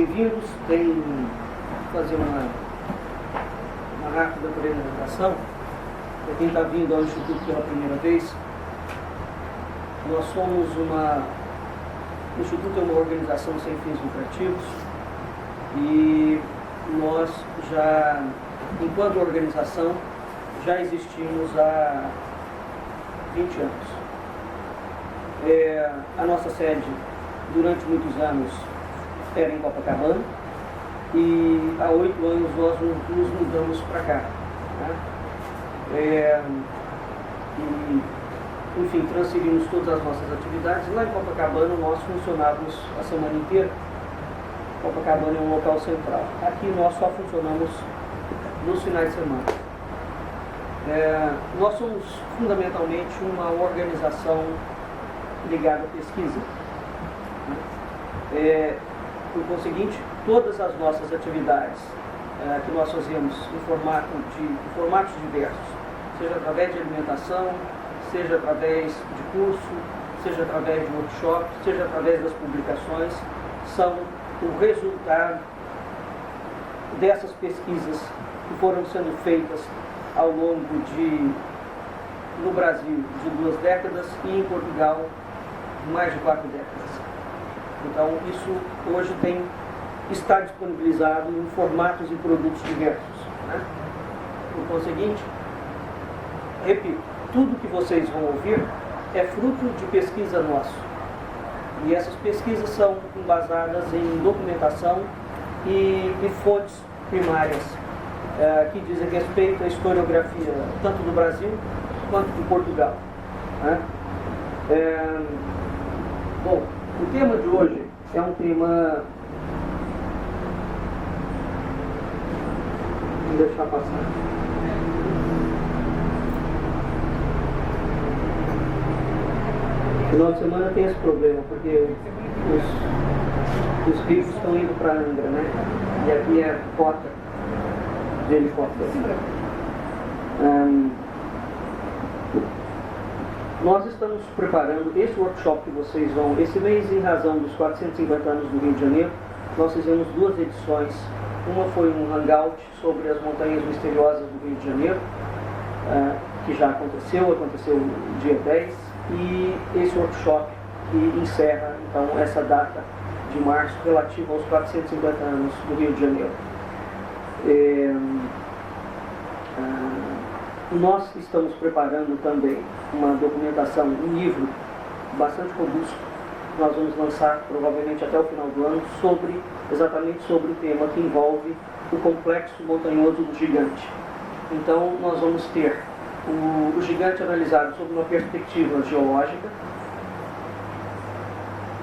bem-vindos. Tem fazer uma rápida apresentação. Para quem está vindo ao Instituto pela primeira vez, nós somos o Instituto é uma organização sem fins lucrativos e nós já, enquanto organização, já existimos há 20 anos. A nossa sede, durante muitos anos, era em Copacabana e há 8 anos nós nos mudamos para cá. Né? Enfim, transferimos todas as nossas atividades. Lá em Copacabana nós funcionávamos a semana inteira. Copacabana é um local central. Aqui nós só funcionamos nos finais de semana. Nós somos fundamentalmente uma organização ligada à pesquisa. Por conseguinte, todas as nossas atividades que nós fazemos em formatos diversos, seja através de alimentação, seja através de curso, seja através de workshop, seja através das publicações, são o resultado dessas pesquisas que foram sendo feitas ao longo no Brasil, de 2 décadas e em Portugal, mais de 4 décadas. Então, isso hoje está disponibilizado em formatos e produtos diversos. Né? Por conseguinte, repito, tudo que vocês vão ouvir é fruto de pesquisa nossa. E essas pesquisas são embasadas em documentação e fontes primárias que dizem respeito à historiografia tanto do Brasil quanto de Portugal. Né? Bom, o tema de hoje é um tema... Vou deixar passar. No final de semana tem esse problema, porque os rios estão indo para Angra, né? E aqui é rota de helicóptero. Nós estamos preparando esse workshop que vocês vão... Esse mês, em razão dos 450 anos do Rio de Janeiro, nós fizemos 2 edições. Uma foi um hangout sobre as montanhas misteriosas do Rio de Janeiro, que já aconteceu dia 10, e esse workshop que encerra, então, essa data de março relativa aos 450 anos do Rio de Janeiro. Nós estamos preparando também uma documentação, um livro bastante robusto, que nós vamos lançar provavelmente até o final do ano, exatamente sobre o tema que envolve o complexo montanhoso do Gigante. Então, nós vamos ter o Gigante analisado sob uma perspectiva geológica,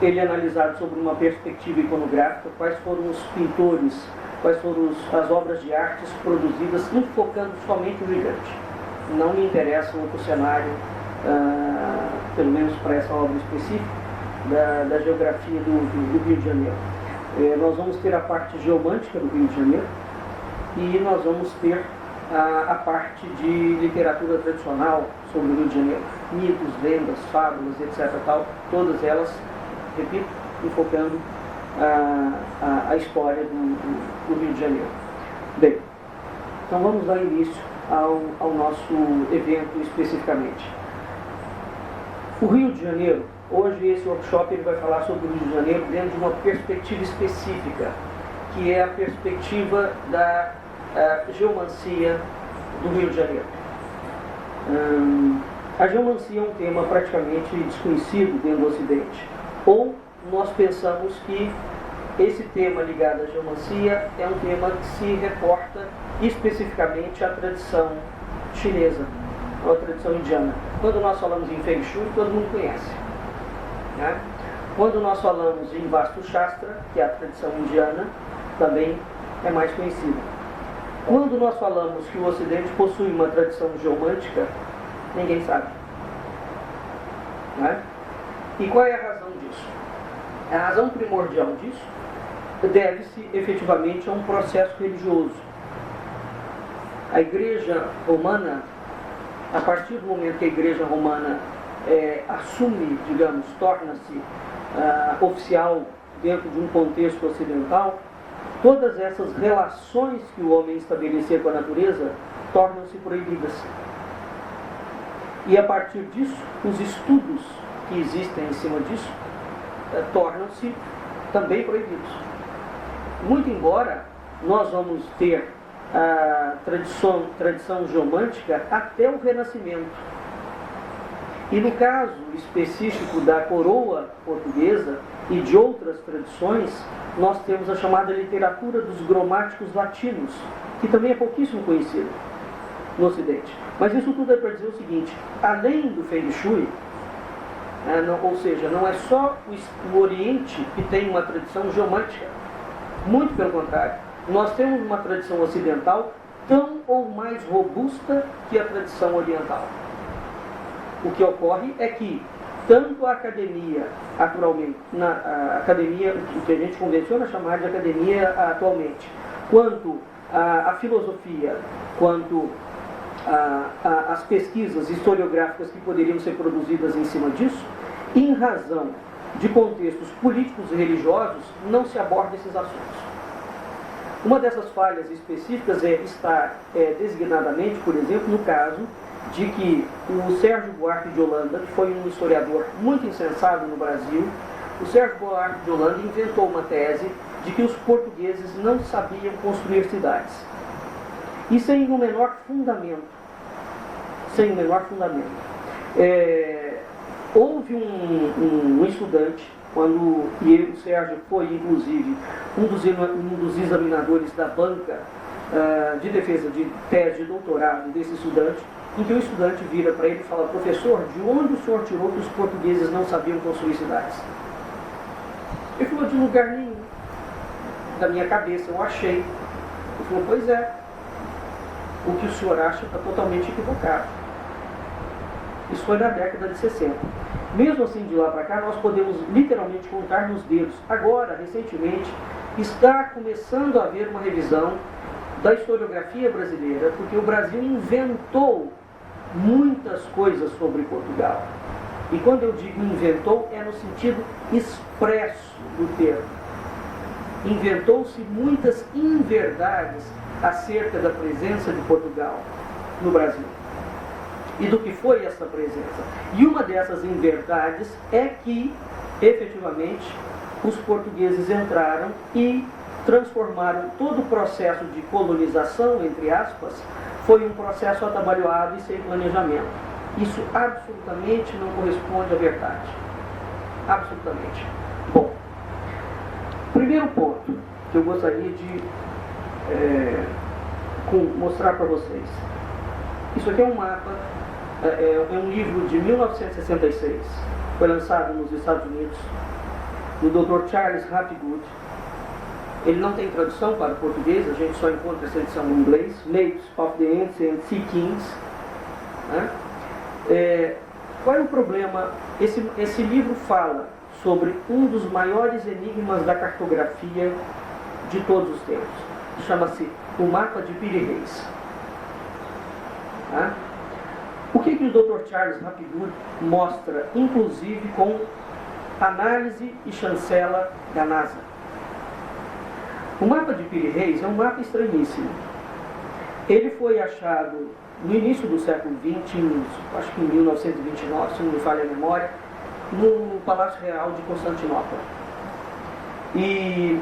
ele analisado sob uma perspectiva iconográfica, quais foram os pintores, quais foram as obras de artes produzidas, enfocando somente o Gigante. Não me interessa outro cenário, pelo menos para essa obra específica, da geografia do Rio de Janeiro. Nós vamos ter a parte geomântica do Rio de Janeiro e nós vamos ter a parte de literatura tradicional sobre o Rio de Janeiro, mitos, lendas, fábulas, etc. Tal, todas elas, repito, enfocando a história do Rio de Janeiro. Bem, então vamos dar início ao nosso evento especificamente. O Rio de Janeiro, hoje esse workshop ele vai falar sobre o Rio de Janeiro dentro de uma perspectiva específica, que é a perspectiva da geomancia do Rio de Janeiro. A geomancia é um tema praticamente desconhecido dentro do Ocidente. Ou nós pensamos que esse tema ligado à geomancia é um tema que se reporta especificamente à tradição chinesa, ou à tradição indiana. Quando nós falamos em Feng Shui, todo mundo conhece. Né? Quando nós falamos em Vastu Shastra, que é a tradição indiana, também é mais conhecida. Quando nós falamos que o Ocidente possui uma tradição geomântica, ninguém sabe. Né? E qual é a razão disso? A razão primordial disso deve-se efetivamente a um processo religioso. A Igreja Romana, a partir do momento que a Igreja Romana assume, digamos, torna-se oficial dentro de um contexto ocidental, todas essas relações que o homem estabelecia com a natureza tornam-se proibidas. E a partir disso, os estudos que existem em cima disso tornam-se também proibidos. Muito embora nós vamos ter a tradição geomântica até o Renascimento. E no caso específico da coroa portuguesa e de outras tradições, nós temos a chamada literatura dos gromáticos latinos, que também é pouquíssimo conhecida no Ocidente. Mas isso tudo é para dizer o seguinte: além do Feng Shui, ou seja, não é só o Oriente que tem uma tradição geomântica, muito pelo contrário, nós temos uma tradição ocidental tão ou mais robusta que a tradição oriental. O que ocorre é que tanto a academia, naturalmente, a academia, o que a gente convenciona chamar de academia atualmente, quanto a filosofia, quanto as pesquisas historiográficas que poderiam ser produzidas em cima disso, em razão de contextos políticos e religiosos, não se aborda esses assuntos. Uma dessas falhas específicas está designadamente, por exemplo, no caso de que o Sérgio Buarque de Holanda, que foi um historiador muito insensado no Brasil, o Sérgio Buarque de Holanda inventou uma tese de que os portugueses não sabiam construir cidades. E sem o menor fundamento. Sem o menor fundamento. Houve um estudante, e o Sérgio foi, inclusive, um dos examinadores da banca de defesa de tese de doutorado desse estudante, em que o estudante vira para ele e fala: professor, de onde o senhor tirou que os portugueses não sabiam construir cidades? Ele falou: de lugar nenhum. Da minha cabeça, eu achei. Ele falou: pois é, o que o senhor acha está totalmente equivocado. Isso foi na década de 60. Mesmo assim, de lá para cá, nós podemos literalmente contar nos dedos. Agora, recentemente, está começando a haver uma revisão da historiografia brasileira, porque o Brasil inventou muitas coisas sobre Portugal. E quando eu digo inventou, é no sentido expresso do termo. Inventou-se muitas inverdades acerca da presença de Portugal no Brasil e do que foi essa presença. E uma dessas inverdades é que, efetivamente, os portugueses entraram e transformaram todo o processo de colonização, entre aspas, foi um processo atabalhoado e sem planejamento. Isso absolutamente não corresponde à verdade. Absolutamente. Bom, primeiro ponto que eu gostaria de mostrar para vocês. Isso aqui é um mapa, é um livro de 1966, foi lançado nos Estados Unidos, do Dr. Charles Hapgood. Ele não tem tradução para o português, a gente só encontra essa edição em inglês, Maps of the Ancient Sea Kings. Qual é o problema? Esse livro fala sobre um dos maiores enigmas da cartografia de todos os tempos. Chama-se o Mapa de Piri Reis. O que o Dr. Charles Hapgood mostra, inclusive com análise e chancela da NASA? O mapa de Piri Reis é um mapa estranhíssimo. Ele foi achado no início do século XX, acho que em 1929, se não me falha a memória, no Palácio Real de Constantinopla. E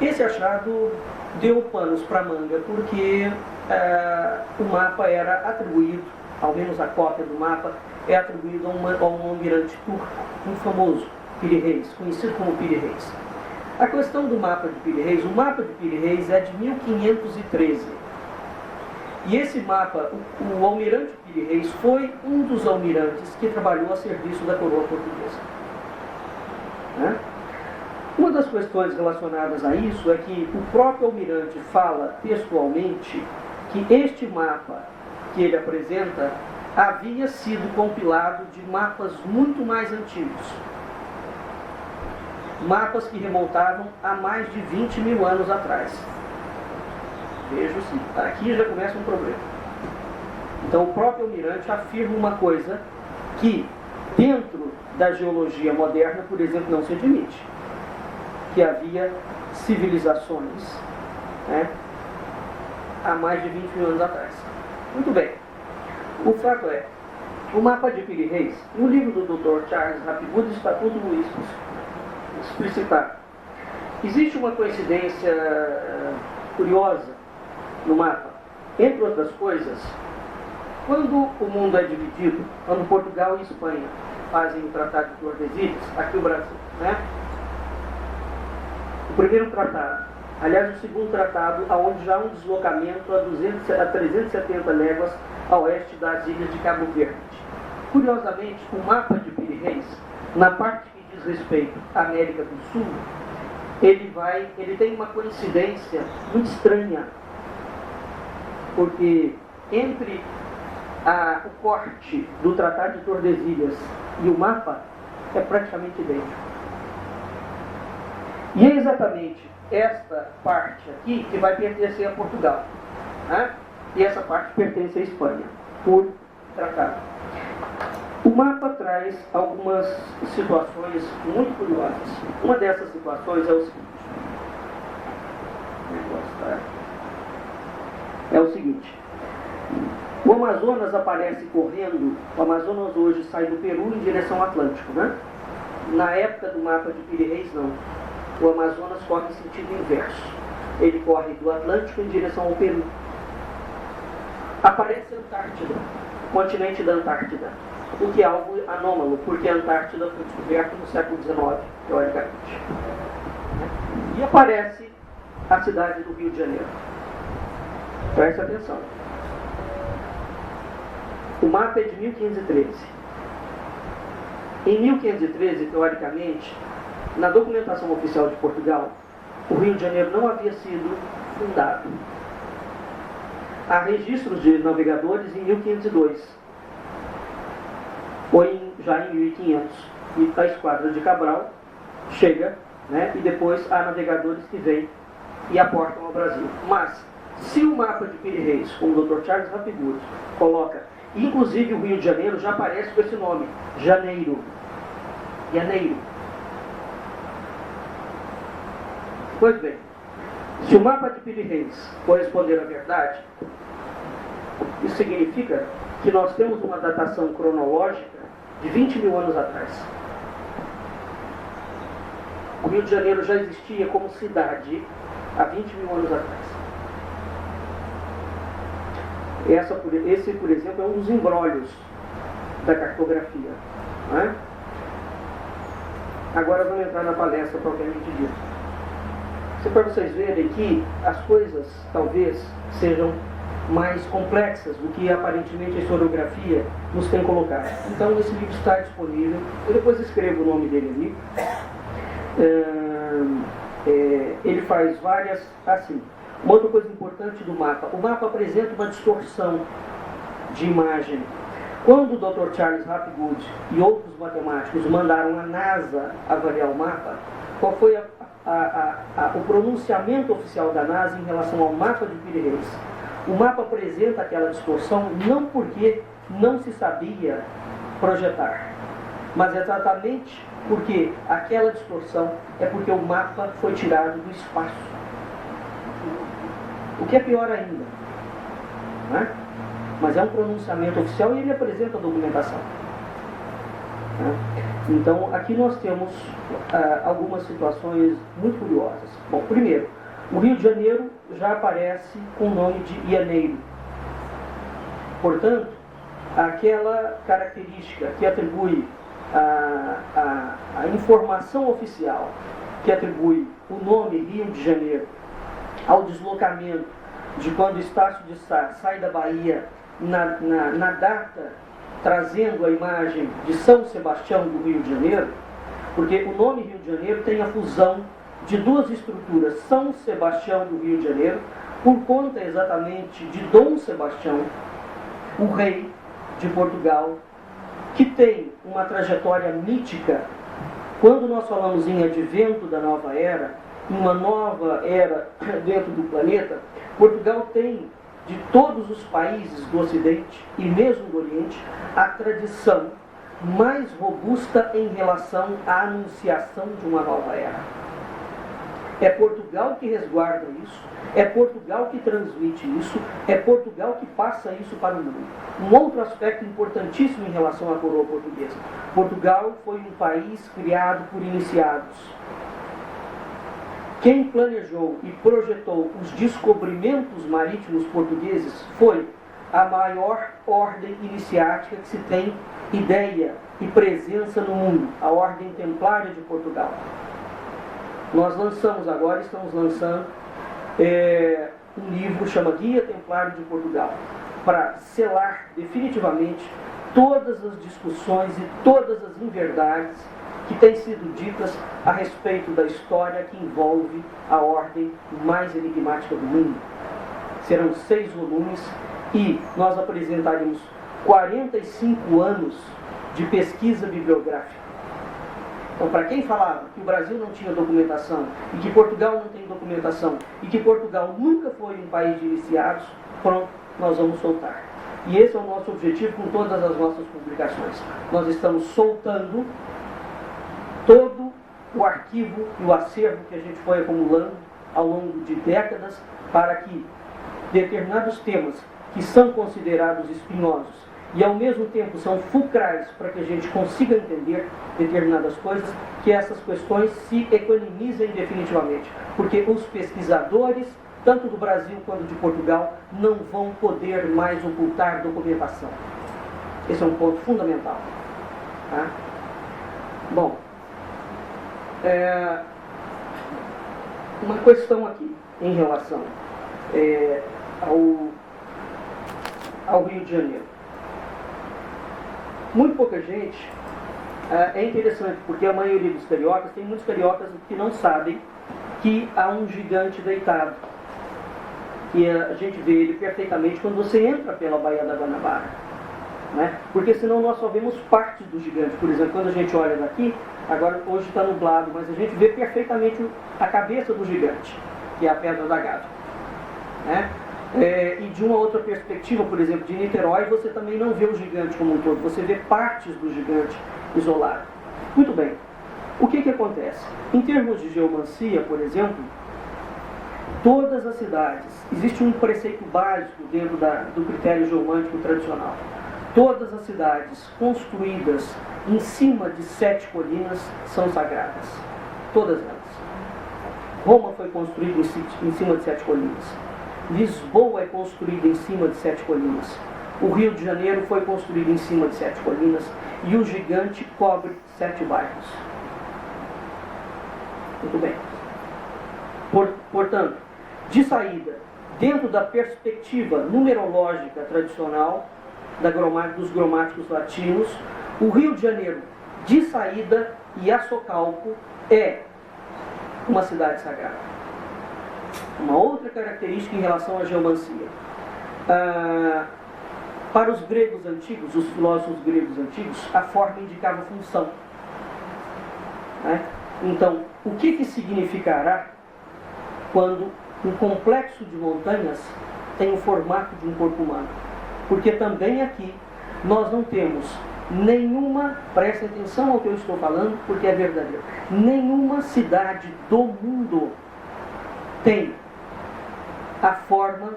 esse achado deu panos para manga, porque o mapa era atribuído, ao menos a cópia do mapa, é atribuído a um almirante turco, um famoso Piri Reis, conhecido como Piri Reis. A questão do mapa de Piri Reis, o mapa de Piri Reis é de 1513. E esse mapa, o almirante Piri Reis foi um dos almirantes que trabalhou a serviço da coroa portuguesa. Uma das questões relacionadas a isso é que o próprio almirante fala textualmente que este mapa que ele apresenta havia sido compilado de mapas muito mais antigos. Mapas que remontavam a mais de 20 mil anos atrás. Veja-se, aqui já começa um problema. Então o próprio almirante afirma uma coisa que dentro da geologia moderna, por exemplo, não se admite. Que havia civilizações, né, há mais de 20 mil anos atrás. Muito bem. O fato é, o mapa de Piri Reis, no livro do Dr. Charles Hapgood está tudo isso explicitado. Existe uma coincidência curiosa no mapa. Entre outras coisas, quando o mundo é dividido, quando Portugal e Espanha fazem o Tratado de Tordesilhas, aqui o Brasil, né? O primeiro tratado, aliás, o segundo tratado, onde já há um deslocamento a 370 léguas a oeste das ilhas de Cabo Verde. Curiosamente, o mapa de Piri Reis, na parte que diz respeito à América do Sul, ele tem uma coincidência muito estranha, porque entre o corte do Tratado de Tordesilhas e o mapa é praticamente idêntico. E é exatamente esta parte aqui que vai pertencer a Portugal, né? E essa parte pertence à Espanha, por tratado. O mapa traz algumas situações muito curiosas. Uma dessas situações é o seguinte. O Amazonas aparece correndo, o Amazonas hoje sai do Peru em direção ao Atlântico, né? Na época do mapa de Piri Reis, não. O Amazonas corre em sentido inverso. Ele corre do Atlântico em direção ao Peru. Aparece a Antártida, o continente da Antártida, o que é algo anômalo, porque a Antártida foi descoberta no século XIX, teoricamente. E aparece a cidade do Rio de Janeiro. Preste atenção. O mapa é de 1513. Em 1513, teoricamente, na documentação oficial de Portugal, o Rio de Janeiro não havia sido fundado. Há registros de navegadores em 1502, ou já em 1500, e a esquadra de Cabral chega, né, e depois há navegadores que vêm e aportam ao Brasil. Mas, se o mapa de Piri Reis, como o Dr. Charles Hapgood coloca, inclusive o Rio de Janeiro já aparece com esse nome, Janeiro. Pois bem, se o mapa de Piri Reis corresponder à verdade, isso significa que nós temos uma datação cronológica de 20 mil anos atrás. O Rio de Janeiro já existia como cidade há 20 mil anos atrás. Esse, por exemplo, é um dos embrólios da cartografia. Né? Agora vamos entrar na palestra propriamente dita. Para vocês verem que as coisas talvez sejam mais complexas do que aparentemente a historiografia nos tem colocado. Então esse livro está disponível. Eu depois escrevo o nome dele ali. Ele faz várias... Assim, uma outra coisa importante do mapa. O mapa apresenta uma distorção de imagem. Quando o Dr. Charles Hapgood e outros matemáticos mandaram a NASA avaliar o mapa, qual foi o pronunciamento oficial da NASA em relação ao mapa de Piri Reis? O mapa apresenta aquela distorção não porque não se sabia projetar, mas exatamente porque aquela distorção é porque o mapa foi tirado do espaço. O que é pior ainda, né? Mas é um pronunciamento oficial e ele apresenta a documentação. Então, aqui nós temos algumas situações muito curiosas. Bom, primeiro, o Rio de Janeiro já aparece com o nome de Ianeiro. Portanto, aquela característica que atribui a informação oficial, que atribui o nome Rio de Janeiro ao deslocamento de quando o Estácio de Sá sai da Bahia na data trazendo a imagem de São Sebastião do Rio de Janeiro, porque o nome Rio de Janeiro tem a fusão de duas estruturas, São Sebastião do Rio de Janeiro, por conta exatamente de Dom Sebastião, o rei de Portugal, que tem uma trajetória mítica. Quando nós falamos em advento da nova era, uma nova era dentro do planeta, Portugal tem, de todos os países do Ocidente e mesmo do Oriente, a tradição mais robusta em relação à anunciação de uma nova era. É Portugal que resguarda isso, é Portugal que transmite isso, é Portugal que passa isso para o mundo. Um outro aspecto importantíssimo em relação à coroa portuguesa. Portugal foi um país criado por iniciados. Quem planejou e projetou os descobrimentos marítimos portugueses foi a maior ordem iniciática que se tem ideia e presença no mundo, a Ordem Templária de Portugal. Nós lançamos agora, estamos lançando um livro que chama Guia Templário de Portugal, para selar definitivamente todas as discussões e todas as inverdades que têm sido ditas a respeito da história que envolve a ordem mais enigmática do mundo. Serão 6 volumes e nós apresentaremos 45 anos de pesquisa bibliográfica. Então, para quem falava que o Brasil não tinha documentação, e que Portugal não tem documentação, e que Portugal nunca foi um país de iniciados, pronto, nós vamos soltar. E esse é o nosso objetivo com todas as nossas publicações. Nós estamos soltando todo o arquivo e o acervo que a gente foi acumulando ao longo de décadas para que determinados temas que são considerados espinhosos e ao mesmo tempo são fulcrais para que a gente consiga entender determinadas coisas, que essas questões se equanimizem definitivamente, porque os pesquisadores, tanto do Brasil quanto de Portugal, não vão poder mais ocultar documentação. Esse é um ponto fundamental. Tá? Bom, uma questão aqui em relação ao Rio de Janeiro. Muito pouca gente, é interessante, porque a maioria dos cariocas, tem muitos cariocas que não sabem que há um gigante deitado, que a gente vê ele perfeitamente quando você entra pela Baía da Guanabara, né? Porque senão nós só vemos parte do gigante. Por exemplo, quando a gente olha daqui, agora hoje está nublado, mas a gente vê perfeitamente a cabeça do gigante, que é a Pedra da Gávea, né? E de uma outra perspectiva, por exemplo, de Niterói, você também não vê o gigante como um todo, você vê partes do gigante isolado. Muito bem, o que acontece? Em termos de geomancia, por exemplo, todas as cidades, existe um preceito básico dentro do critério geomântico tradicional. Todas as cidades construídas em cima de 7 colinas são sagradas. Todas elas. Roma foi construída em cima de 7 colinas. Lisboa é construída em cima de 7 colinas. O Rio de Janeiro foi construído em cima de 7 colinas. E o gigante cobre 7 bairros. Muito bem. Portanto, de saída, dentro da perspectiva numerológica tradicional dos gromáticos latinos, o Rio de Janeiro, de saída, e Açocalco é uma cidade sagrada. Uma outra característica em relação à geomancia. Para os gregos antigos, os filósofos gregos antigos, a forma indicava função. Né? Então, o que significará quando um complexo de montanhas tem o formato de um corpo humano? Porque também aqui nós não temos nenhuma, preste atenção ao que eu estou falando, porque é verdadeiro, nenhuma cidade do mundo tem a forma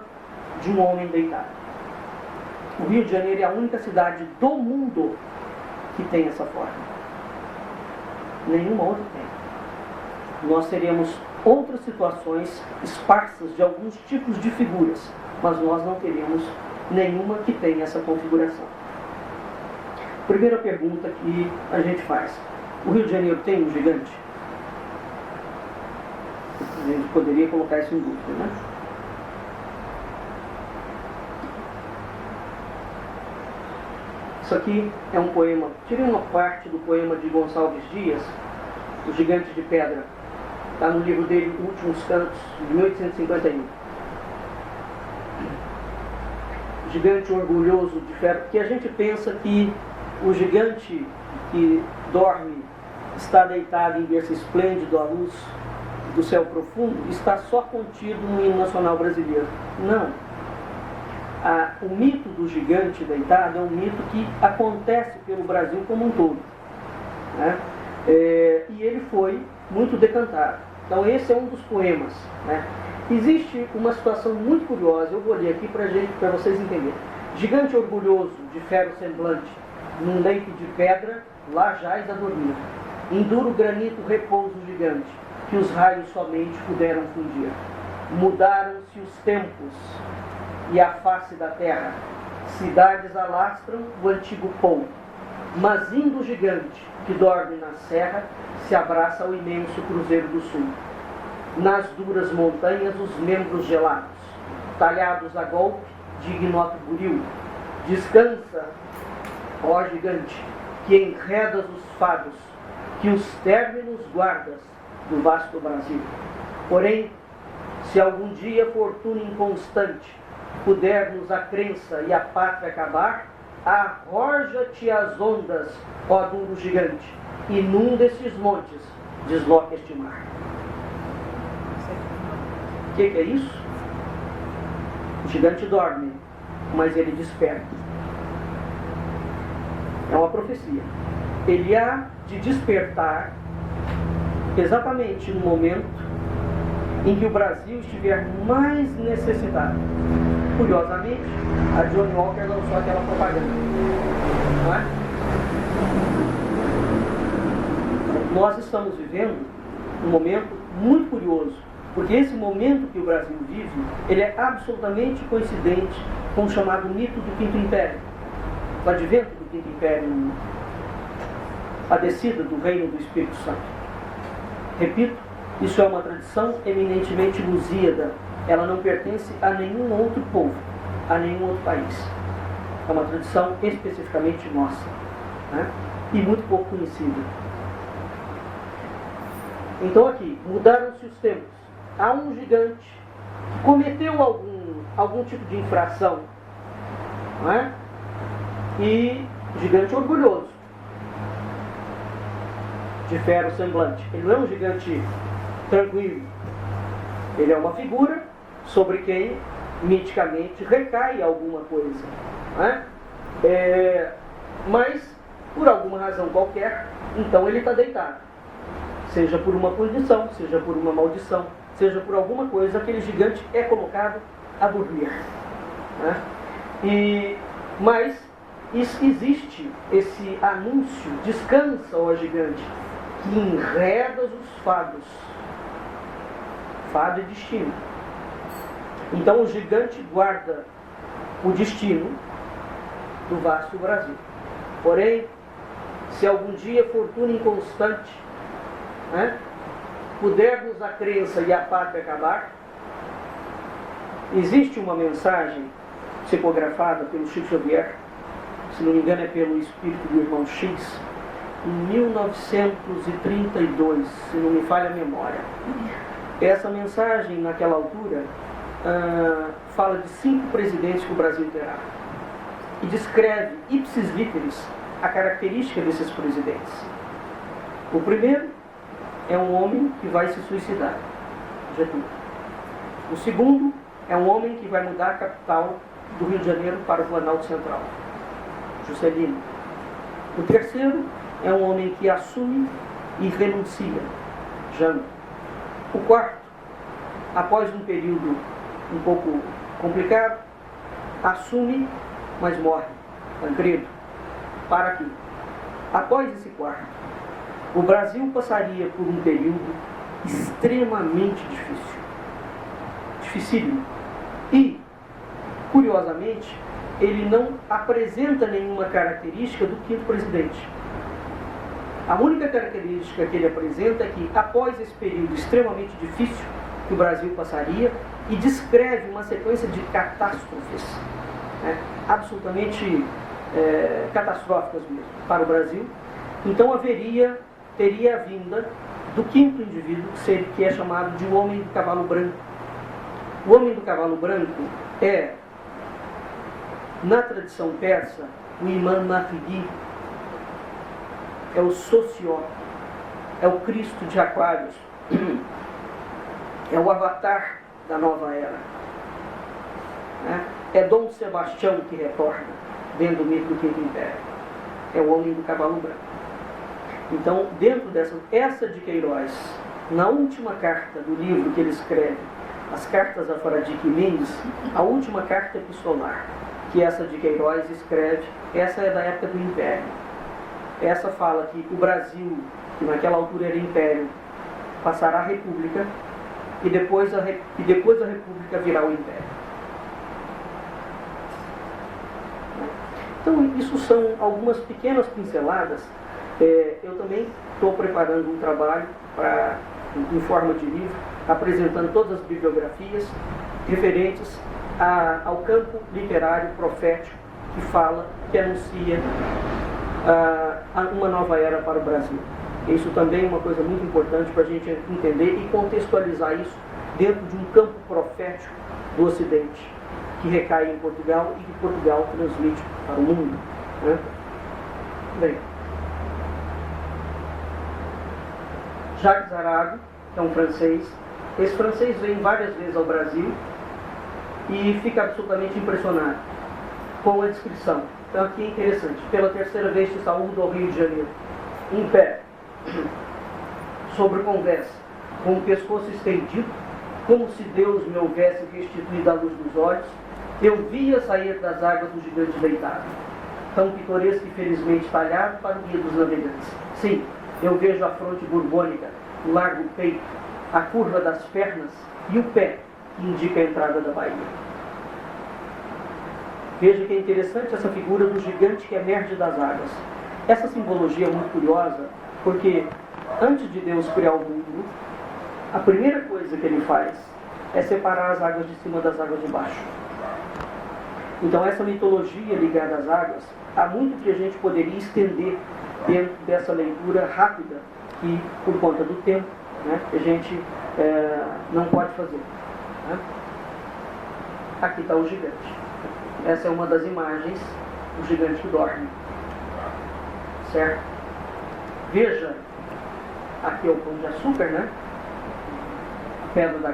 de um homem deitado. O Rio de Janeiro é a única cidade do mundo que tem essa forma. Nenhuma outra tem. Nós teremos outras situações esparsas de alguns tipos de figuras, mas nós não teremos nenhuma que tenha essa configuração. Primeira pergunta que a gente faz: o Rio de Janeiro tem um gigante? A gente poderia colocar isso em dúvida, né? Isso aqui é um poema, tirei uma parte do poema de Gonçalves Dias, O Gigante de Pedra. Está no livro dele, Últimos Cantos, de 1851. Gigante orgulhoso de ferro, porque a gente pensa que o gigante que dorme, está deitado em berço esplêndido à luz do céu profundo, está só contido no hino nacional brasileiro. Não. O mito do gigante deitado é um mito que acontece pelo Brasil como um todo, né? E ele foi muito decantado. Então esse é um dos poemas, né? Existe uma situação muito curiosa, eu vou ler aqui para vocês entenderem. Gigante orgulhoso, de fero semblante, num leito de pedra, lá jaz a dormir. Em duro granito repousa o gigante, que os raios somente puderam fundir. Mudaram-se os tempos e a face da terra. Cidades alastram o antigo ponto. Mas indo o gigante, que dorme na serra, se abraça ao imenso cruzeiro do sul. Nas duras montanhas os membros gelados, talhados a golpe de ignoto buril. Descansa, ó gigante, que enredas os fados, que os términos guardas do vasto Brasil. Porém, se algum dia fortuna inconstante puder-nos a crença e a pátria acabar, arroja-te às ondas, ó duro gigante, inunda estes montes, desloca este mar. O que é isso? O gigante dorme, mas ele desperta. É uma profecia. Ele há de despertar exatamente no momento em que o Brasil estiver mais necessitado. Curiosamente, a Johnnie Walker lançou aquela propaganda, não é? Nós estamos vivendo um momento muito curioso, porque esse momento que o Brasil vive, ele é absolutamente coincidente com o chamado mito do Quinto Império, o advento do Quinto Império no mundo, a descida do reino do Espírito Santo. Repito, isso é uma tradição eminentemente lusíada. Ela não pertence a nenhum outro povo, a nenhum outro país. É uma tradição especificamente nossa, né? E muito pouco conhecida. Então aqui, mudaram-se os tempos. Há um gigante que cometeu algum tipo de infração, não é? E gigante orgulhoso, de fero semblante. Ele não é um gigante tranquilo. Ele é uma figura sobre quem miticamente recai alguma coisa, não é? Mas, por alguma razão qualquer, então ele está deitado. Seja por uma condição, seja por uma maldição, seja por alguma coisa, aquele gigante é colocado a dormir, né? Mas existe esse anúncio: descansa, ó gigante, que enredas os fados. Fado e destino. Então o gigante guarda o destino do vasto Brasil. Porém, se algum dia fortuna inconstante, né, pudermos a crença e a pátria acabar, existe uma mensagem psicografada pelo Chico Xavier, se não me engano é pelo espírito do irmão X, em 1932, se não me falha a memória. Essa mensagem, naquela altura, fala de 5 presidentes que o Brasil terá. E descreve, ipsis literis, a característica desses presidentes. O primeiro é um homem que vai se suicidar, Getúlio. O segundo é um homem que vai mudar a capital do Rio de Janeiro para o Planalto Central, Juscelino. O terceiro é um homem que assume e renuncia, Jango. O quarto, após um período um pouco complicado, assume, mas morre, Tancredo. Para aqui. Após esse quarto, o Brasil passaria por um período extremamente difícil. Dificílimo. E, curiosamente, ele não apresenta nenhuma característica do quinto presidente. A única característica que ele apresenta é que, após esse período extremamente difícil que o Brasil passaria, e descreve uma sequência de catástrofes, né, absolutamente catastróficas mesmo para o Brasil, então teria a vinda do quinto indivíduo, que é chamado de o Homem do Cavalo Branco. O Homem do Cavalo Branco é, na tradição persa, o Imam Mahdi, é o Soció, é o Cristo de Aquários, é o avatar da nova era, né? É Dom Sebastião que retorna dentro do mito do Quinto Império, é o Homem do Cavalo Branco. Então, dentro essa de Queiroz na última carta do livro que ele escreve, As Cartas a Fradique Mendes, a última carta epistolar, que essa de Queiroz escreve, essa é da época do Império. Essa fala que o Brasil, que naquela altura era Império, passará a República, e depois a República virá o Império. Então, isso são algumas pequenas pinceladas. Eu também estou preparando um trabalho em forma de livro, apresentando todas as bibliografias referentes ao campo literário profético que fala, que anuncia uma nova era para o Brasil. Isso também é uma coisa muito importante para a gente entender e contextualizar isso dentro de um campo profético do Ocidente, que recai em Portugal e que Portugal transmite para o mundo, né? Bem, Jacques Arago, que é um francês. Esse francês vem várias vezes ao Brasil e fica absolutamente impressionado com a descrição. Então aqui é interessante. Pela terceira vez te saúdo ao Rio de Janeiro, em pé, sobre conversa, com o pescoço estendido, como se Deus me houvesse restituído a luz dos olhos, eu via sair das águas do gigante deitado, tão pitoresco e felizmente talhado para o guia dos navegantes. Sim, eu vejo a fronte borbônica, o largo peito, a curva das pernas e o pé que indica a entrada da Bahia. Veja que é interessante essa figura do gigante que emerge das águas. Essa simbologia é muito curiosa, porque antes de Deus criar o mundo, a primeira coisa que ele faz é separar as águas de cima das águas de baixo. Então essa mitologia ligada às águas, há muito que a gente poderia estender dentro dessa leitura rápida, que por conta do tempo, né, a gente não pode fazer. Né? Aqui está o gigante. Essa é uma das imagens do gigante que dorme. Certo? Veja, aqui é o pão de açúcar, né? A pedra da